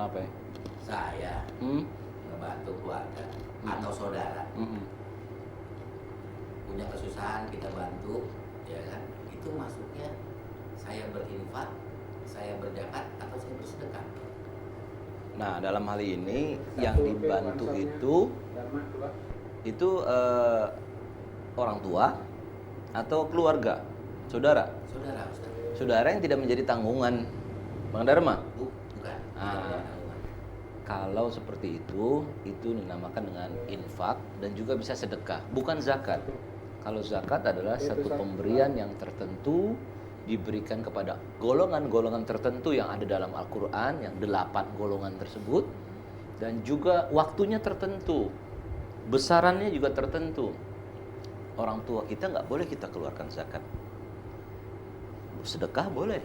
apa ya? Saya ngebantu keluarga atau saudara punya kesusahan kita bantu, ya kan? Itu masuknya saya berinfak, saya berzakat atau saya bersedekah. Nah, dalam hal ini yang dibantu itu orang tua atau keluarga, saudara. Saudara, Ustaz. Saudara yang tidak menjadi tanggungan Bang Dharma. Bukan. Kalau seperti itu dinamakan dengan infak dan juga bisa sedekah, bukan zakat. Kalau zakat adalah satu pemberian yang tertentu diberikan kepada golongan-golongan tertentu yang ada dalam Al-Quran, yang 8 golongan tersebut, dan juga waktunya tertentu, besarannya juga tertentu. Orang tua kita nggak boleh kita keluarkan zakat. Sedekah boleh,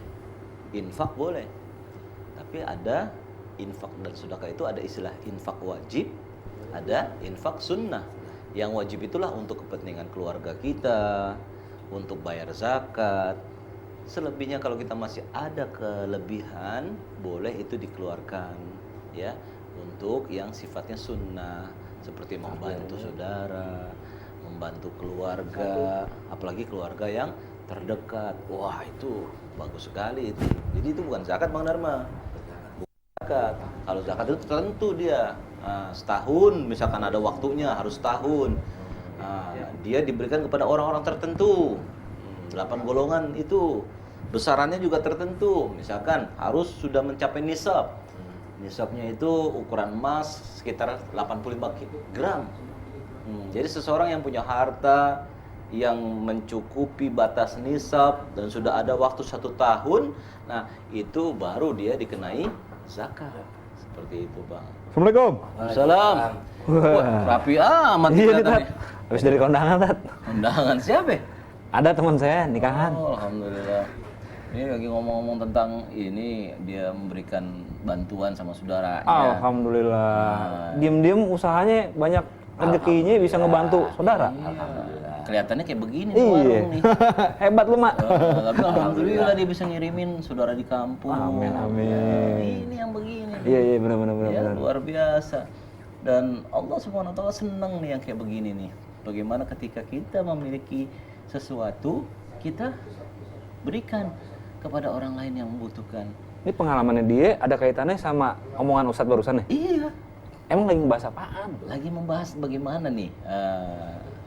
infak boleh, tapi ada infak dan sedekah itu ada istilah infak wajib, ada infak sunnah. Yang wajib itulah untuk kepentingan keluarga kita, untuk bayar zakat. Selebihnya kalau kita masih ada kelebihan, boleh itu dikeluarkan, ya, untuk yang sifatnya sunnah, seperti membantu saudara, membantu keluarga, apalagi keluarga yang terdekat. Wah, itu bagus sekali itu. Jadi itu bukan zakat, Bang Dharma. Zakat. Kalau zakat itu tertentu dia. Setahun misalkan ada waktunya, harus setahun. Dia diberikan kepada orang-orang tertentu. 8 golongan itu. Besarannya juga tertentu. Misalkan harus sudah mencapai nisab. Nisabnya itu ukuran emas sekitar 85 gram. Jadi seseorang yang punya harta yang mencukupi batas nisab dan sudah ada waktu 1 tahun, nah itu baru dia dikenai zakat. Seperti itu, Bang. Assalamualaikum. Waalaikumsalam. Wah, rapi amat Iya nih, Tat. kelihatannya. Habis dari kondangan, Tat. Undangan siapa ya? Ada teman saya nikahan. Oh, alhamdulillah. Ini lagi ngomong-ngomong tentang ini, dia memberikan bantuan sama saudaranya. Alhamdulillah. Diem-diem usahanya banyak rezekinya bisa ngebantu saudara. Alhamdulillah. Kelihatannya kayak begini nih Iya. warung nih. Hebat lu, Mak. Tapi alhamdulillah dia bisa ngirimin saudara di kampung. Amin, amin. Ya, ini yang begini. Iya, iya, benar. Ya, luar biasa. Dan Allah Subhanahu wa taala senang nih yang kayak begini nih. Bagaimana ketika kita memiliki sesuatu, kita berikan kepada orang lain yang membutuhkan. Ini pengalamannya dia ada kaitannya sama omongan Ustadz barusan nih. Iya. Emang lagi ngebahas apaan? Lagi membahas bagaimana nih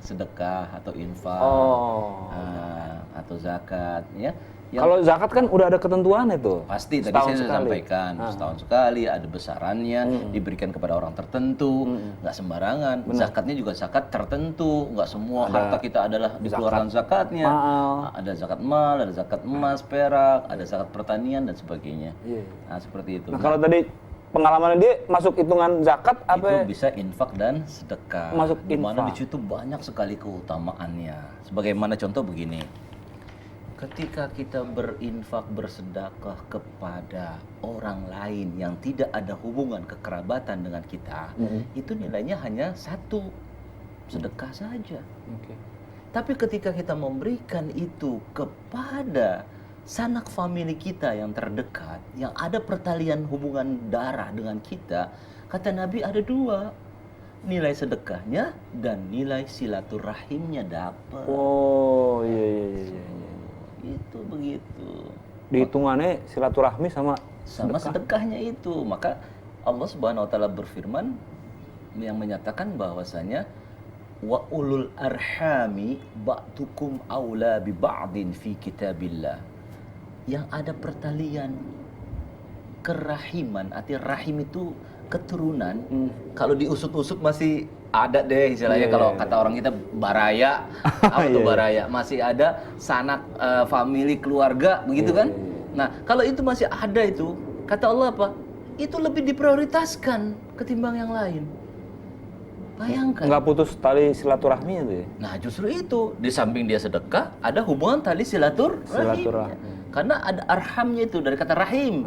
sedekah atau infak atau zakat, ya. Kalau zakat kan udah ada ketentuannya tuh. Pasti tadi Setahun saya sudah sekali. sampaikan, setahun sekali ada besarannya, diberikan kepada orang tertentu, nggak sembarangan. Zakatnya juga zakat tertentu, nggak semua harta kita adalah dikeluarkan zakatnya. Ada zakat mal, ada zakat emas, perak, ada zakat pertanian dan sebagainya. Nah, seperti itu. Nah, kalau tadi pengalamannya dia masuk hitungan zakat apa? Itu bisa infak dan sedekah. Masuk Dimana infak. di situ banyak sekali keutamaannya. Sebagaimana contoh begini. Ketika kita berinfak bersedekah kepada orang lain yang tidak ada hubungan kekerabatan dengan kita, itu nilainya hanya 1 sedekah saja. Tapi ketika kita memberikan itu kepada sanak famili kita yang terdekat, yang ada pertalian hubungan darah dengan kita, kata Nabi ada 2, nilai sedekahnya dan nilai silaturahimnya dapat. Oh, iya. Itu begitu. Dihitungannya silaturahmi sama sedekahnya itu. Maka Allah Subhanahu wa taala berfirman yang menyatakan bahwasanya wa ulul arhami ba'dukum aula bi ba'din fi kitabillah. Yang ada pertalian kerahiman, arti rahim itu keturunan. Kalau diusut-usut masih ada deh istilahnya, kalau kata orang kita baraya. Apa tuh baraya? Masih ada sanak famili keluarga begitu kan? Nah, kalau itu masih ada itu, kata Allah apa? Itu lebih diprioritaskan ketimbang yang lain. Bayangkan. nggak putus tali silaturahmi itu ya? Nah, justru itu, di samping dia sedekah, ada hubungan tali silaturahim. Karena ada arhamnya itu dari kata rahim.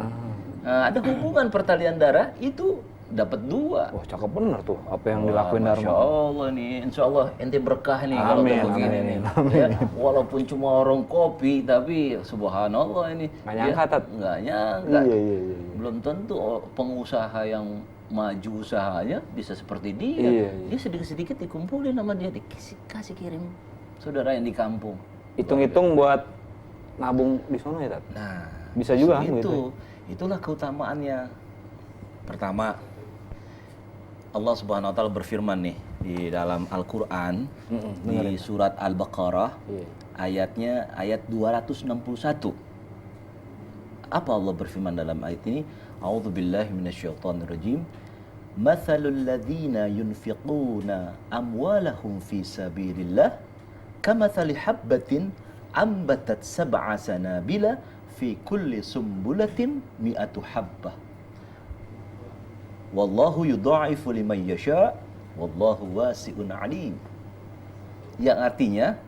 Ada hubungan pertalian darah itu dapat 2. Wah, cakep bener tuh apa yang Wah, dilakuin Masya Dharma. Allah nih, insya Allah ente berkah nih kalau Amin, kayak begini amin, nih. amin. Ya, walaupun cuma warung kopi, tapi subhanallah ini. Nggak nyangka, Tat. Nggak nyangka. Iya. Belum tentu pengusaha yang maju usahanya bisa seperti dia. Iya. Dia sedikit-sedikit dikumpulin sama dia, kasih kirim saudara yang di kampung. Hitung-hitung buat nabung di sono ya, Tat? Nah, Bisa juga kan itu. gitu. Itulah keutamaannya. Pertama, Allah Subhanahu wa taala berfirman nih di dalam Al-Qur'an di surat Al-Baqarah Iya. ayatnya ayat 261. Apa Allah berfirman dalam ayat ini? A'udzubillahi minasyaitonirrajim. Mathalul ladzina yunfiquna amwalahum fi sabilillah kamathali habbatin ambatat sab'a sanabila fi kulli sumbulatin mi'atu habbah. Wallahu yudha'ifu liman yasha' wallahu wasi'un 'alim. Yang artinya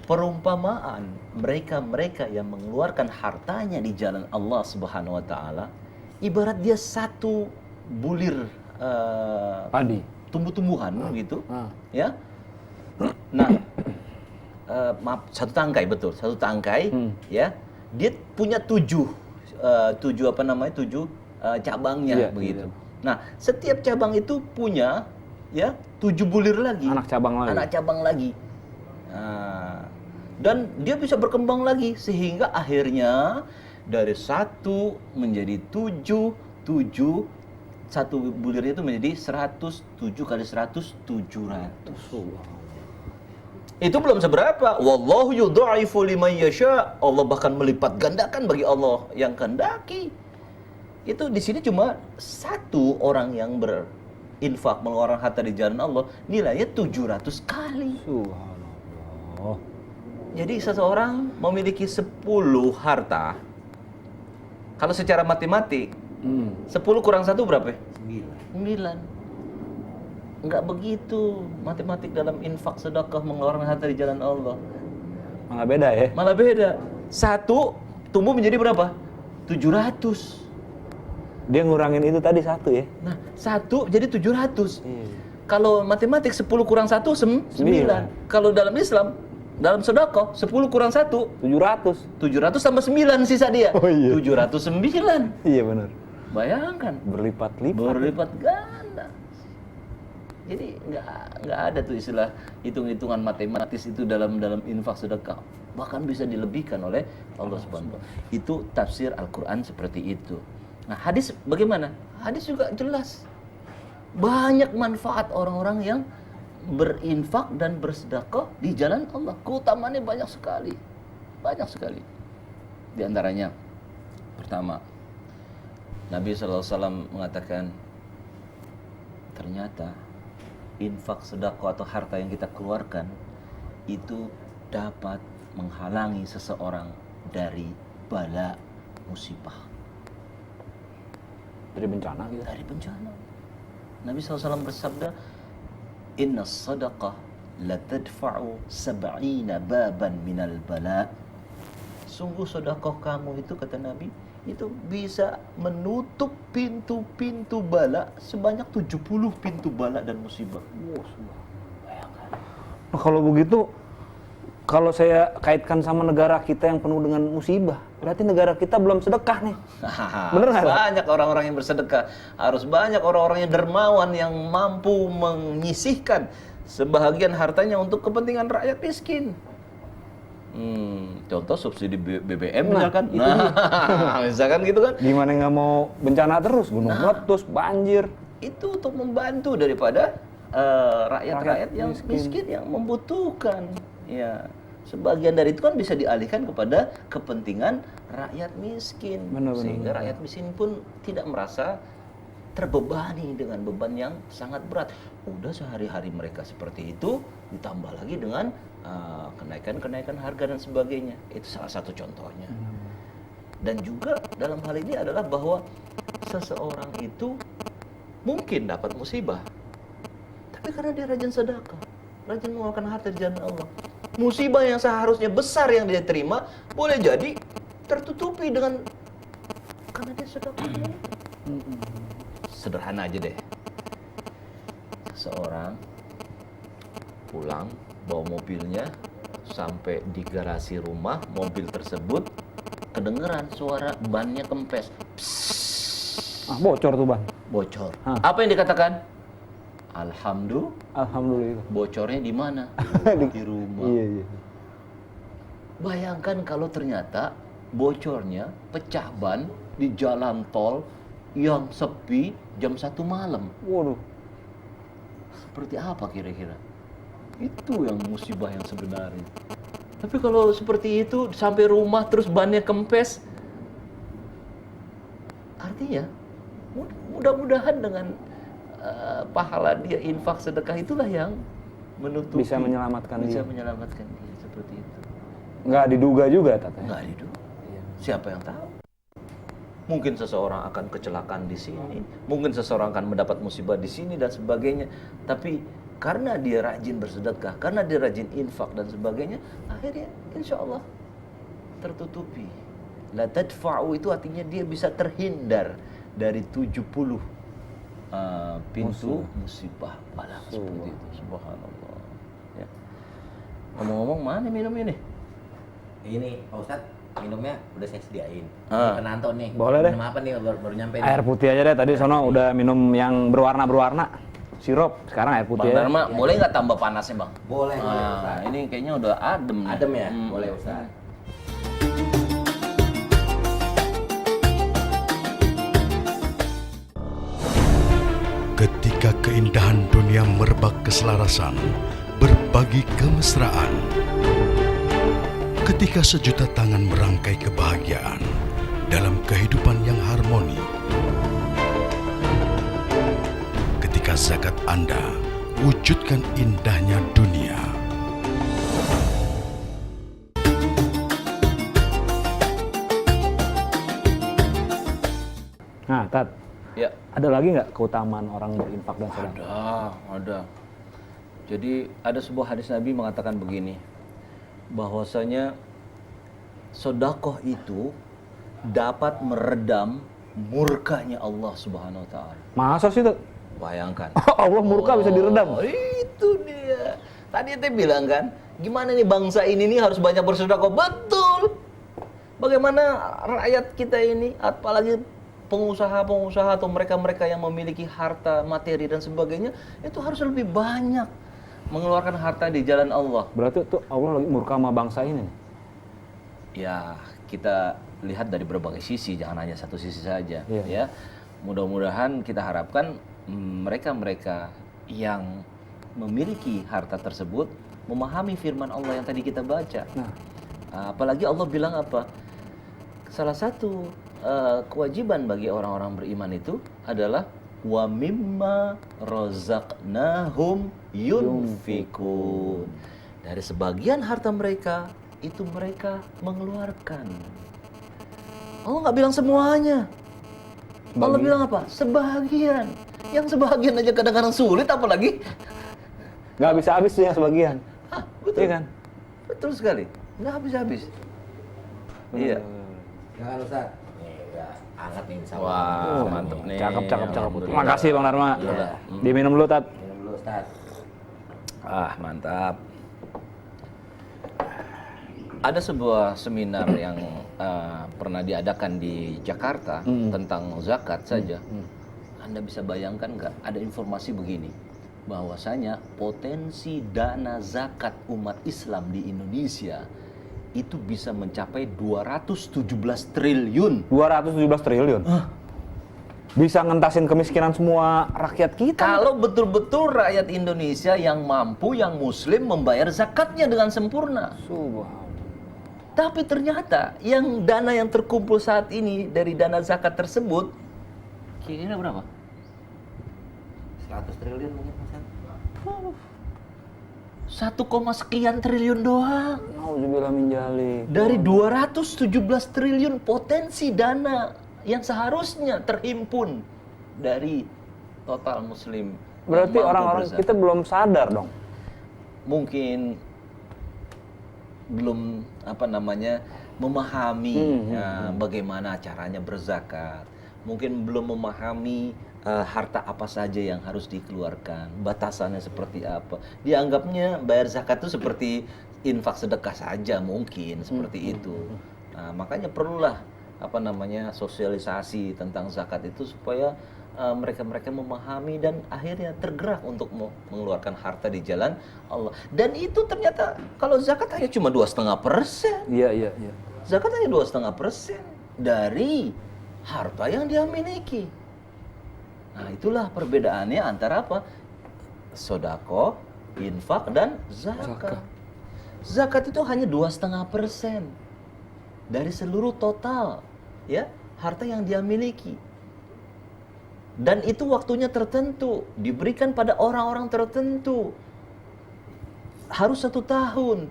perumpamaan mereka-mereka yang mengeluarkan hartanya di jalan Allah Subhanahu wa taala ibarat dia satu bulir Padi. tumbuh-tumbuhan gitu, ya. Nah, maaf, satu tangkai, betul, satu tangkai, ya. Dia punya 7 cabangnya, Iya, begitu. iya. Nah, setiap cabang itu punya, ya, 7 bulir lagi. Anak cabang lagi. Anak cabang lagi. Nah, dan dia bisa berkembang lagi sehingga akhirnya dari 1 menjadi 7, satu bulirnya itu menjadi 107 kali 100, 700. Itu belum seberapa. Wallahu yudha'ifu liman yasha. Allah bahkan melipat gandakan bagi Allah yang kehendaki. Itu di sini cuma 1 orang yang berinfak mengeluarkan harta di jalan Allah, nilainya 700 kali. Subhanallah. Jadi seseorang memiliki 10 harta. Kalau secara matematik, 10 kurang 1 berapa? 9. Enggak begitu matematik dalam infak, sedekah, mengeluarkan harta di jalan Allah. Malah beda ya. Malah beda. 1 tumbuh menjadi berapa? 700. Dia ngurangin itu tadi 1 ya. Nah, 1 jadi 700. Iya. Kalau matematik 10 kurang 1 9. Kalau dalam Islam, dalam sedekah 10 kurang 1 700. 700 tambah 9 sisa dia. Oh, iya. 709. Iya benar. Bayangkan. Berlipat-lipat. Berlipat ganda. Jadi nggak ada tuh istilah hitung-hitungan matematis itu dalam infak sedekah. Bahkan bisa dilebihkan oleh Allah Subhanahu wa taala. Itu tafsir Al-Qur'an seperti itu. Nah, hadis bagaimana? Hadis juga jelas. Banyak manfaat orang-orang yang berinfak dan bersedekah di jalan Allah. Keutamaannya banyak sekali. Banyak sekali. Di antaranya pertama, Nabi SAW mengatakan, ternyata infak, sedekah atau harta yang kita keluarkan itu dapat menghalangi seseorang dari bala musibah. Dari bencana gitu. Dari bencana. Nabi SAW bersabda, Inna sadaqah la tadfa'u sab'ina baban minal bala. Sungguh sedekah kamu itu, kata Nabi, itu bisa menutup pintu-pintu bala sebanyak 70 pintu bala dan musibah. Bayangkan. Nah, kalau begitu, kalau saya kaitkan sama negara kita yang penuh dengan musibah, berarti negara kita belum sedekah nih. Bener nggak? Banyak orang-orang yang bersedekah, harus banyak orang-orang yang dermawan yang mampu menyisihkan sebahagian hartanya untuk kepentingan rakyat miskin. Contoh subsidi BBM misalkan. Misalkan gitu kan. Gimana nggak mau bencana terus, gunung meletus, banjir. Itu untuk membantu daripada rakyat-rakyat yang miskin yang membutuhkan. Ya, sebagian dari itu kan bisa dialihkan kepada kepentingan rakyat miskin. Sehingga rakyat miskin pun tidak merasa terbebani dengan beban yang sangat berat. Udah sehari-hari mereka seperti itu, ditambah lagi dengan kenaikan harga dan sebagainya. Itu salah satu contohnya. Dan juga dalam hal ini adalah bahwa seseorang itu mungkin dapat musibah, tapi karena dia rajin sedekah, rajin mengeluarkan harta di jalan Allah, musibah yang seharusnya besar yang dia terima boleh jadi tertutupi dengan karena dia sedekah. sederhana aja deh. Seorang pulang bawa mobilnya sampai di garasi rumah, mobil tersebut kedengeran suara bannya kempes. Bocor tuh ban. Bocor. Hah. Apa yang dikatakan? Alhamdulillah. Alhamdulillah. Bocornya di mana? Di rumah. Iya. Bayangkan kalau ternyata bocornya pecah ban di jalan tol yang sepi jam 1 malam. Waduh. Seperti apa kira-kira? Itu yang musibah yang sebenarnya. Tapi kalau seperti itu sampai rumah terus bannya kempes, artinya mudah-mudahan dengan pahala dia infak sedekah itulah yang menutupi, Bisa menyelamatkan bisa dia. menyelamatkan dia seperti itu. Nggak diduga juga, Tat. Nggak diduga. Siapa yang tahu? Mungkin seseorang akan kecelakaan di sini, mungkin seseorang akan mendapat musibah di sini dan sebagainya. Tapi karena dia rajin bersedekah, karena dia rajin infak dan sebagainya, akhirnya insya Allah tertutupi. La tadfa'u itu artinya dia bisa terhindar dari 70 pintu musibah bala seperti itu. Subhanallah. Ya. Ngomong-ngomong, mana minum ini? Ini Pak Ustadz, minumnya udah saya sediain. Ah. Penanto nih. Boleh deh. Minum apa nih baru nyampe nih? Air putih aja deh. Tadi sono udah minum yang berwarna-berwarna. Sirup. Sekarang air putih Bang aja. Dharma, boleh nggak tambah panasnya, Bang? Boleh, boleh Nah, Ustadz. ini kayaknya udah adem nih. Adem ya? Boleh Ustadz. Ketika keindahan dunia merebak keselarasan, berbagi kemesraan. Ketika sejuta tangan merangkai kebahagiaan dalam kehidupan yang harmoni. Ketika zakat Anda wujudkan indahnya dunia. Nah, Tat. Ya, Ada lagi nggak keutamaan orang berinfak dan sedekah? ada. Jadi ada sebuah hadis Nabi mengatakan begini, bahwasanya sedekah itu dapat meredam murkanya Allah Subhanahu wa taala. Masa sih, Tat? Bayangkan. Allah murka bisa diredam. Itu dia. Tadi ente bilang kan, gimana nih bangsa ini nih harus banyak bersedekah. Betul. Bagaimana rakyat kita ini, apalagi pengusaha-pengusaha atau mereka-mereka yang memiliki harta materi dan sebagainya, itu harus lebih banyak mengeluarkan harta di jalan Allah. Berarti tuh Allah lagi murka sama bangsa ini nih. Ya, kita lihat dari berbagai sisi, jangan hanya satu sisi saja. Iya. Ya, mudah-mudahan kita harapkan mereka-mereka yang memiliki harta tersebut memahami firman Allah yang tadi kita baca. Nah, Apalagi Allah bilang apa? Salah satu kewajiban bagi orang-orang beriman itu adalah wa mimma razaqnahum yunfikun. Dari sebagian harta mereka itu mereka mengeluarkan. Allah nggak bilang semuanya. Allah bilang apa? Sebagian. Yang sebagian aja kadang-kadang sulit, apalagi nggak bisa habis sih yang sebagian. Hah, betul. Iya kan? Betul sekali. Nggak habis-habis. Iya. Jangan Ustadz. Nih udah hangat nih insya Allah. Wah, mantep nih. Cakep. Alhamdulillah. Terima kasih Bang Dharma. Iya. Diminum dulu, Tat. Minum dulu Ustadz. Mantap. Ada sebuah seminar yang pernah diadakan di Jakarta tentang zakat saja. Anda bisa bayangkan nggak? Ada informasi begini, bahwasanya potensi dana zakat umat Islam di Indonesia itu bisa mencapai 217 triliun. 217 triliun. Bisa ngentasin kemiskinan semua rakyat kita. Kalau betul-betul rakyat Indonesia yang mampu, yang muslim membayar zakatnya dengan sempurna. Subhanallah. Tapi ternyata yang dana yang terkumpul saat ini dari dana zakat tersebut kira-kira berapa? 100 triliun mungkin Ustadz. 1, sekian triliun doang. Nauzubillah min dzalik. Dari 217 triliun potensi dana yang seharusnya terhimpun dari total muslim. Berarti yang mampu orang-orang berzakat. kita belum sadar dong. Mungkin belum memahami bagaimana caranya berzakat. Mungkin belum memahami harta apa saja yang harus dikeluarkan, batasannya seperti apa. Dianggapnya bayar zakat itu seperti infak sedekah saja mungkin seperti itu. Nah, makanya perlulah sosialisasi tentang zakat itu supaya mereka-mereka memahami dan akhirnya tergerak untuk mengeluarkan harta di jalan Allah. Dan itu ternyata kalau zakat hanya cuma 2,5%. Iya. Zakat hanya 2,5% dari harta yang dia miliki. Nah, itulah perbedaannya antara apa? Sodako, infak, dan zakat. Zakat itu hanya 2,5% dari seluruh total, ya, harta yang dia miliki. Dan itu waktunya tertentu, diberikan pada orang-orang tertentu. Harus 1 tahun.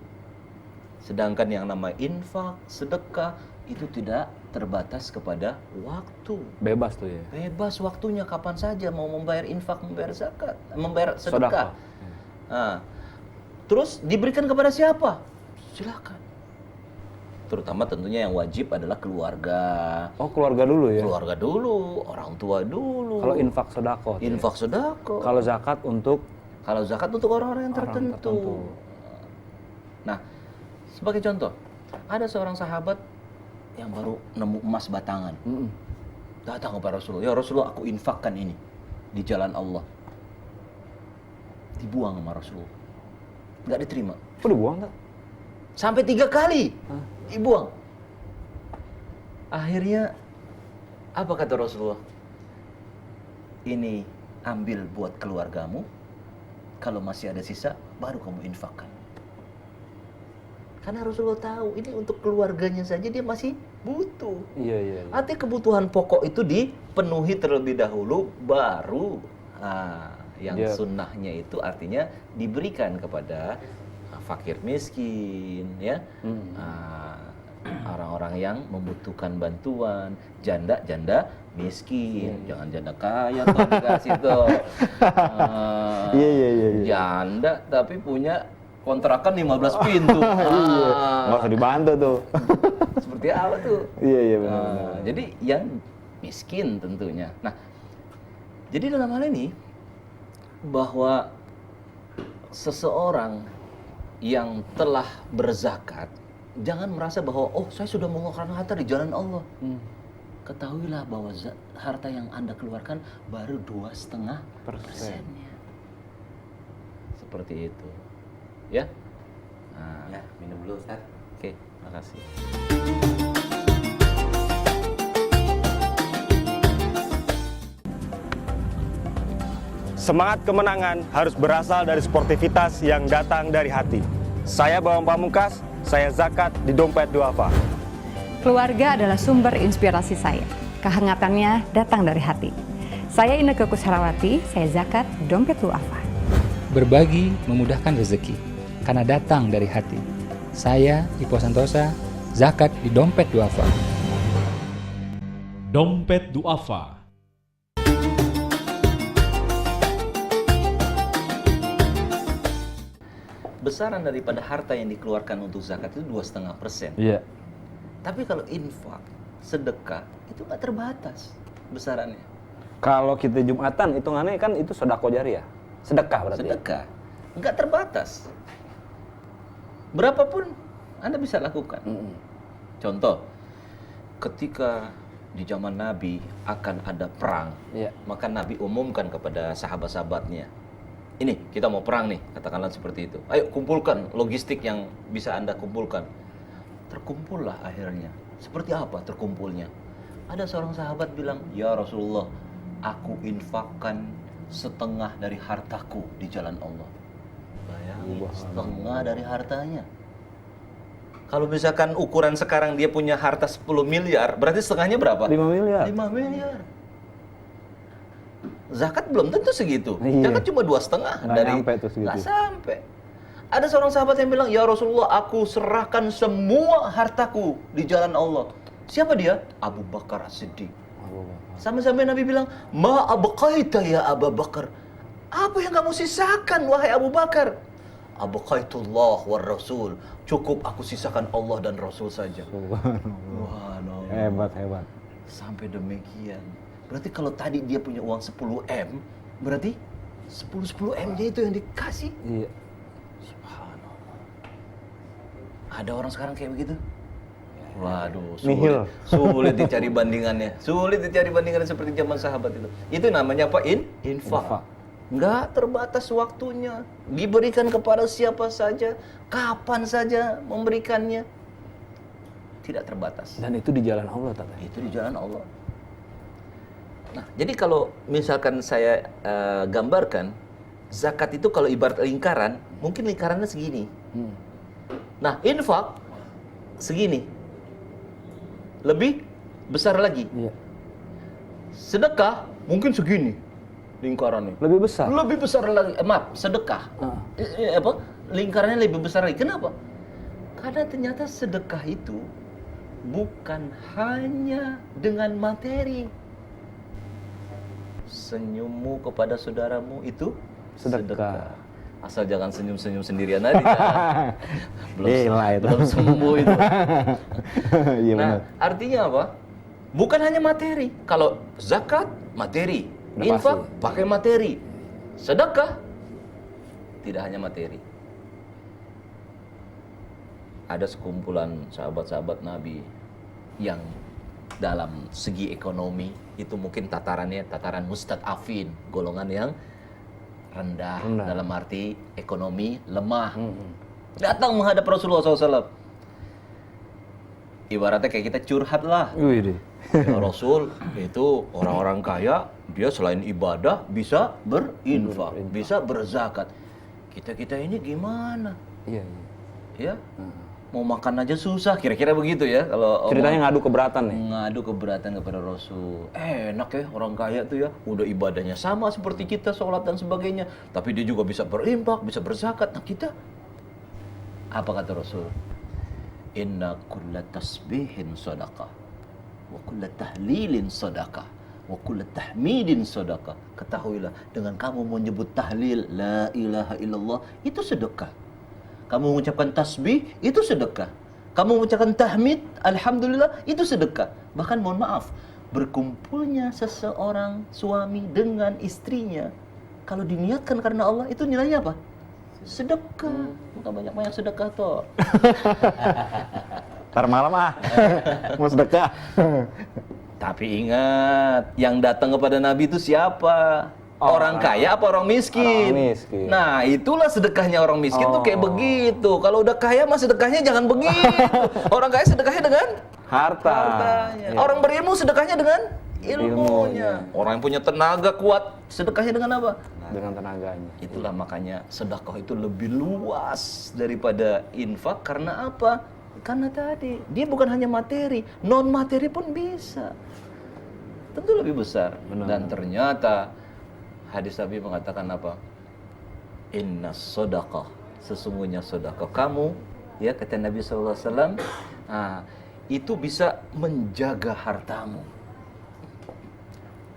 Sedangkan yang nama infak, sedekah, itu tidak terbatas kepada waktu. Bebas tuh ya. Bebas waktunya kapan saja mau membayar infak, membayar zakat, membayar sedekah. Nah, terus diberikan kepada siapa? Silakan. Terutama tentunya yang wajib adalah keluarga. Oh, keluarga dulu ya. Keluarga dulu, orang tua dulu. Kalau infak sodako. Infak sedekah. Kalau zakat untuk orang-orang yang tertentu. Nah, sebagai contoh, ada seorang sahabat yang baru nemu emas batangan. Datang kepada Rasulullah, ya Rasulullah, aku infakkan ini di jalan Allah. Dibuang sama Rasulullah, nggak diterima. Kok dibuang tak? Sampai 3 kali dibuang. Akhirnya apa kata Rasulullah? Ini ambil buat keluargamu. Kalau masih ada sisa, baru kamu infakkan. Karena Rasulullah tahu ini untuk keluarganya saja dia masih butuh. Iya. Artinya kebutuhan pokok itu dipenuhi terlebih dahulu, baru yang sunnahnya itu artinya diberikan kepada fakir miskin, ya, orang-orang yang membutuhkan bantuan, janda miskin, jangan janda kaya tuh dikasih tuh. Iya. Janda tapi punya kontrakan 15 pintu. Nggak usah dibantu tuh. Seperti apa tuh? Iya benar. Jadi yang miskin tentunya. Nah, jadi dalam hal ini bahwa seseorang yang telah berzakat jangan merasa bahwa saya sudah mengeluarkan harta di jalan Allah. Ketahuilah bahwa harta yang Anda keluarkan baru 2,5%-nya. Seperti itu. Ya? Ya, minum dulu Ustaz. Oke, makasih. Semangat kemenangan harus berasal dari sportivitas yang datang dari hati. Saya Bawang Pamungkas, saya zakat di Dompet Duafa. Keluarga adalah sumber inspirasi saya. Kehangatannya datang dari hati. Saya Inneke Koesherawati, saya zakat di Dompet Duafa. Berbagi memudahkan rezeki, karena datang dari hati. Saya Ipo Santosa, zakat di Dompet Duafa. Dompet Duafa. Besaran daripada harta yang dikeluarkan untuk zakat itu 2,5%. Iya. Tapi kalau infak, sedekah itu nggak terbatas besarannya. Kalau kita Jumatan hitungannya kan itu sodako jariah. Sedekah berarti. Sedekah nggak terbatas. Berapapun Anda bisa lakukan. Contoh, ketika di zaman Nabi akan ada perang, maka Nabi umumkan kepada sahabat-sahabatnya, ini kita mau perang nih, katakanlah seperti itu. Ayo kumpulkan logistik yang bisa Anda kumpulkan. Terkumpullah akhirnya. Seperti apa terkumpulnya? Ada seorang sahabat bilang, ya Rasulullah, aku infakkan setengah dari hartaku di jalan Allah. Bayangin, setengah dari hartanya. Kalau misalkan ukuran sekarang dia punya harta 10 miliar, berarti setengahnya berapa? 5 miliar. 5 miliar. Zakat belum tentu segitu. Iya. Zakat cuma 2,5 Nggak dari nyampe tuh segitu. nggak sampai. Ada seorang sahabat yang bilang, ya Rasulullah, aku serahkan semua hartaku di jalan Allah. Siapa dia? Abu Bakar As-Siddiq. Sampai-sampai Nabi bilang, ma abqaita ya Abu Bakar. Apa yang kamu sisakan wahai Abu Bakar? Abqaitullah war Rasul. Cukup aku sisakan Allah dan Rasul saja. Wah, no. Hebat. Sampai demikian. Berarti kalau tadi dia punya uang 10 M, berarti 10 M-nya itu yang dikasih. Iya. Ada orang sekarang kayak begitu? Waduh, Nihil. sulit dicari bandingannya. Sulit dicari bandingannya seperti zaman sahabat itu. Itu namanya apa? Infak. Nggak terbatas waktunya. Diberikan kepada siapa saja, kapan saja memberikannya. Tidak terbatas. Dan itu di jalan Allah, Tata. Itu di jalan Allah. Nah, jadi kalau misalkan saya gambarkan, zakat itu kalau ibarat lingkaran, mungkin lingkarannya segini. Nah, infak segini. Lebih besar lagi. Iya. Sedekah mungkin segini lingkarannya. Lebih besar. Lebih besar lagi. Maaf, sedekah. Lingkarannya lebih besar lagi. Kenapa? Karena ternyata sedekah itu bukan hanya dengan materi. Senyummu kepada saudaramu itu Sedekah. Asal jangan senyum-senyum sendirian aja. Gila itu. Belum sembuh itu. Iya Nah, benar. artinya apa? Bukan hanya materi. Kalau zakat, materi. Udah Infak, pasti. pakai materi. Sedekah, tidak hanya materi. Ada sekumpulan sahabat-sahabat Nabi yang dalam segi ekonomi itu mungkin tataran mustad'afin, golongan yang rendah. Dalam arti ekonomi lemah. Datang menghadap Rasulullah SAW. Ibaratnya kayak kita curhat lah. Wih, Ya Rasul, itu orang-orang kaya, dia selain ibadah bisa berinfak, bisa berzakat. Kita ini gimana? Iya. Ya, mau makan aja susah, kira-kira begitu ya. Kalau Ceritanya ngadu keberatan nih. ngadu keberatan kepada Rasul. Enak ya orang kaya tuh ya, udah ibadahnya sama seperti kita, sholat dan sebagainya. Tapi dia juga bisa berinfak, bisa berzakat. Nah kita, apa kata Rasul? Inna kulla tasbihin sadaqah, wa kulla tahlilin sadaqah, wa kulla tahmidin sadaqah. Ketahuilah, dengan kamu menyebut tahlil, la ilaha illallah, itu sedekah. Kamu mengucapkan tasbih, itu sedekah. Kamu mengucapkan tahmid, alhamdulillah, itu sedekah. Bahkan mohon maaf, berkumpulnya seseorang suami dengan istrinya, kalau diniatkan karena Allah, itu nilainya apa? Sedekah. Bukan banyak-banyak sedekah toh. Ntar malam mau sedekah. Tapi ingat, yang datang kepada Nabi itu siapa? Orang kaya apa orang miskin? Orang miskin. Nah, itulah sedekahnya orang miskin tuh kayak begitu. Kalau udah kaya mah sedekahnya jangan begitu. Orang kaya sedekahnya dengan Harta. hartanya. Iya. Orang berilmu sedekahnya dengan Ilmunya. ilmunya. Orang yang punya tenaga kuat sedekahnya dengan apa? Dengan tenaganya. Itulah makanya sedekah itu lebih luas daripada infak. Karena apa? Karena tadi dia bukan hanya materi, non materi pun bisa. Tentu lebih besar. Dan ternyata hadis Nabi mengatakan apa? Inna sodaqah, sesungguhnya sodaqah kamu, ya kata Nabi SAW, itu bisa menjaga hartamu.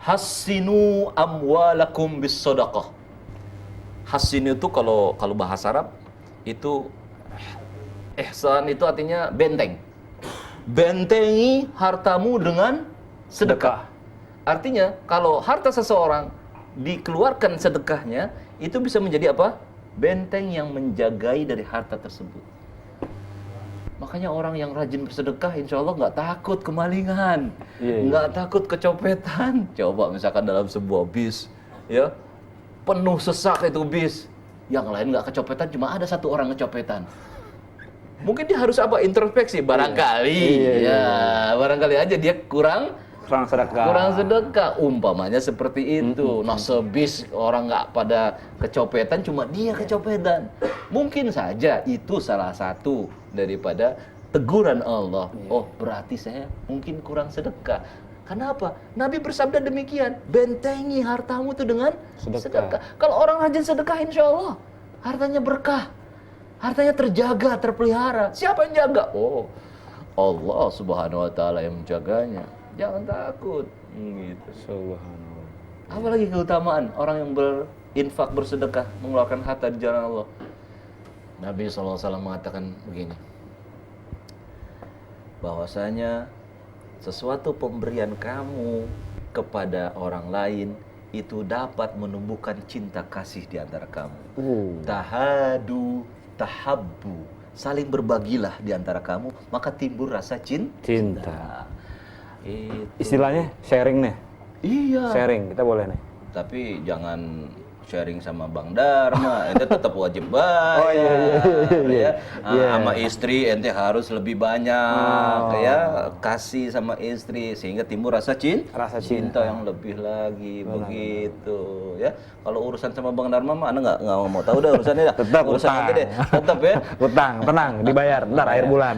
Hassinu amwalakum bis sodaqah. Hassin itu kalau bahasa Arab itu ihsan itu artinya benteng. Bentengi hartamu dengan sedekah. Artinya kalau harta seseorang dikeluarkan sedekahnya, itu bisa menjadi apa? Benteng yang menjagai dari harta tersebut. Makanya orang yang rajin bersedekah insya Allah nggak takut kemalingan, nggak takut kecopetan. Coba misalkan dalam sebuah bis, ya penuh sesak itu bis, yang lain nggak kecopetan, cuma ada satu orang kecopetan. Mungkin dia harus apa? Introspeksi, barangkali, barangkali aja dia kurang sedekah. Umpamanya seperti itu. Nah, sebis orang nggak pada kecopetan, cuma dia kecopetan. Mungkin saja itu salah satu daripada teguran Allah. Oh, berarti saya mungkin kurang sedekah. Kenapa? Nabi bersabda demikian, bentengi hartamu itu dengan sedekah. Kalau orang rajin sedekah, insya Allah hartanya berkah, hartanya terjaga, terpelihara. Siapa yang jaga? Oh, Allah Subhanahu Wa Taala yang menjaganya. Jangan takut. Gitu. Subhanallah. Apalagi keutamaan orang yang berinfak, bersedekah, mengeluarkan harta di jalan Allah. Nabi SAW mengatakan begini, bahwasanya sesuatu pemberian kamu kepada orang lain itu dapat menumbuhkan cinta kasih di antara kamu. Tahadu, tahabbu, saling berbagilah di antara kamu, maka timbul rasa cinta. Itu. Istilahnya sharing nih. Iya. Sharing, kita boleh nih. Tapi jangan sharing sama Bang Dharma, ente tetap wajib bayar. Oh iya. Ya. Sama istri ente harus lebih banyak ya, kasih sama istri sehingga timbul rasa cinta yang lebih lagi begitu ya. Kalau urusan sama Bang Dharma mah Anda nggak mau tahu dah urusannya dah. Tetap urusan utang. nanti deh. Tetap ya. Utang, tenang, dibayar ntar akhir bulan.